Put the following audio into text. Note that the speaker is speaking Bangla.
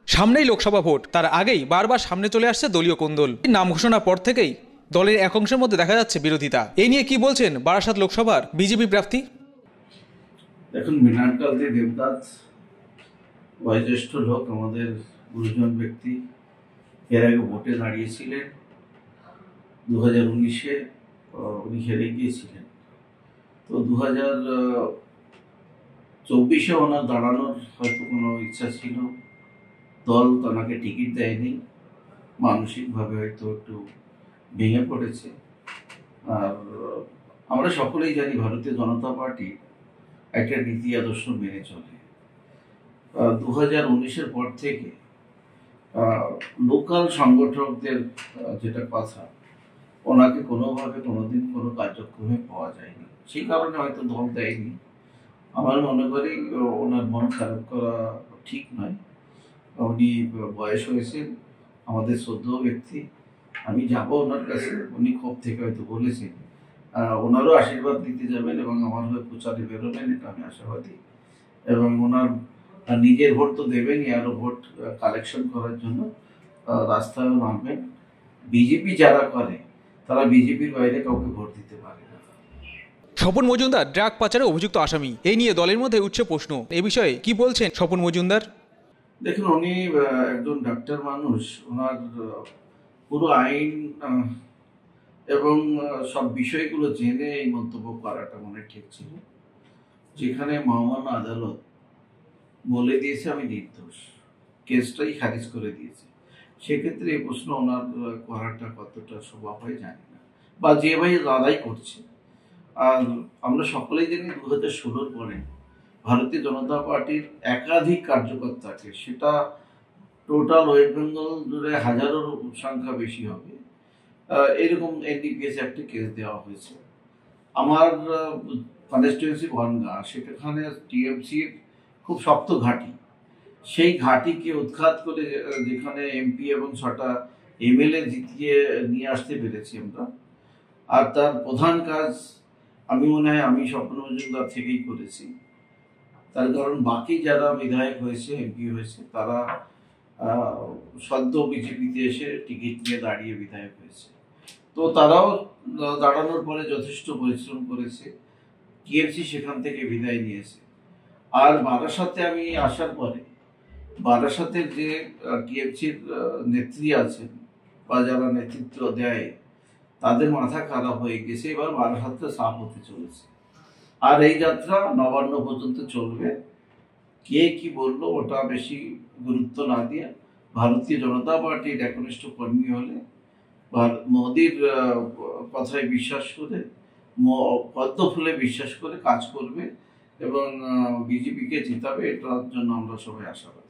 সামনেই লোকসভা ভোট, তার আগেই বারবার সামনে চলে আসছে দলীয় কোন্দল। নাম ঘোষণার পর থেকেই দলের এক অংশের মধ্যে দেখা যাচ্ছে বিরোধিতা। এই নিয়ে কি বলছেন বারাসাত লোকসভার বিজেপি প্রার্থী? দেখুন, মৃণালকান্তি দেবনাথ বয়োজ্যেষ্ঠ লোক, আমাদের গুরুজন ব্যক্তি। এর আগে ভোটে দাঁড়িয়েছিলেন 2019-এ, উনি হেরে গিয়েছিলেন। তো 2024-এ ওনার দাঁড়ানোর হয়তো কোনো ইচ্ছা ছিল, দল তাকে টিকিট দেয়নি, মানসিকভাবে হয়তো একটু ভেঙে পড়েছে। আর আমরা সকলেই জানি ভারতীয় জনতা পার্টি একটা নীতি আদর্শ মেনে চলে। 2019-এর পর থেকে লোকাল সংগঠকদের যেটা কথা, ওনাকে কোনোভাবে কোনোদিন কোনো কার্যক্রমে পাওয়া যায়নি। সেই কারণে হয়তো দল দেয়নি। আমার মনে করি ওনার মন খারাপ করা ঠিক নয়। উনি বয়স হয়েছেন, আমাদের শ্রদ্ধেয় ব্যক্তি। আমি যাবো ওনার কাছে, উনি ক্ষোভ থেকে হয়তো বলেছেন। ওনারও আশীর্বাদ দিতে যাবেন এবং আমার হয়ে প্রচারে বেরোবেন, এটা আমি আশাবাদী। এবং ওনার নিজের ভোট তো দেবেনই, আরও ভোট কালেকশন করার জন্য রাস্তায় নামবেন। বিজেপি যারা করে তারা বিজেপির বাইরে কাউকে ভোট দিতে পারে না। স্বপন মজুমদার ড্রাগ পাচারে অভিযুক্ত আসামি, এই নিয়ে দলের মধ্যে উঠছে প্রশ্ন। এ বিষয়ে কি বলছেন স্বপন মজুমদার? দেখুন, উনি একজন ডাক্তার মানুষ, ওনার পুরো আইন এবং সব বিষয়গুলো জেনে এই মন্তব্য করাটা মনে ঠিক ছিল। যেখানে মহামান্য আদালত বলে দিয়েছে আমি নির্দোষ, কেসটাই খারিজ করে দিয়েছে, সেক্ষেত্রে এই প্রশ্ন ওনার করাটা কতটা শোভা হয় জানি না, বা যে ভাই দাদাই করছে। আর আমরা সকলেই জানি 2016-র পরে ভারতীয় জনতা পার্টির একাধিক কার্যকর্তাকে, সেটা টোটাল ওয়েস্ট বেঙ্গল জুড়ে হাজারোর সংখ্যা বেশি হবে, এরকম এনডিপিএস একটা কেস দেওয়া হয়েছে। আমার কনস্টিটিউয়েন্সি বনগাঁ, সেখানে টিএমসির খুব শক্ত ঘাঁটি, সেই ঘাঁটিকে উৎখাত করে যেখানে এমপি এবং 6টা এমএলএ জিতিয়ে নিয়ে আসতে পেরেছি আমরা। আর তার প্রধান কাজ আমি মনে হয় আমি স্বপন মজুমদার থেকেই করেছি। তার কারণ বাকি যারা বিধায়ক হয়েছে, এমপি হয়েছে, তারা সদ্য বিজেপিতে এসে টিকিট নিয়ে দাঁড়িয়ে বিধায়ক হয়েছে। তো তারাও দাঁড়ানোর পরে যথেষ্ট পরিশ্রম করেছে, টিএমসি সেখান থেকে বিদায় নিয়েছে। আর বারাসাতে আমি আসার পরে বারাসাতের যে টিএমসির নেত্রী আছেন বা যারা নেতৃত্ব দেয়, তাদের মাথা খারাপ হয়ে গেছে। এবার বারাসাতটা সাফ হতে চলেছে, আর এই যাত্রা নবান্ন পর্যন্ত চলবে। কে কি বললো ওটা বেশি গুরুত্ব না দিয়ে ভারতীয় জনতা পার্টির একনিষ্ঠ কর্মী হলে, মোদির কথায় বিশ্বাস করে, পদ্ম ফুলে বিশ্বাস করে কাজ করবে এবং বিজেপিকে জিতাবে, এটার জন্য আমরা সবাই আশাবাদী।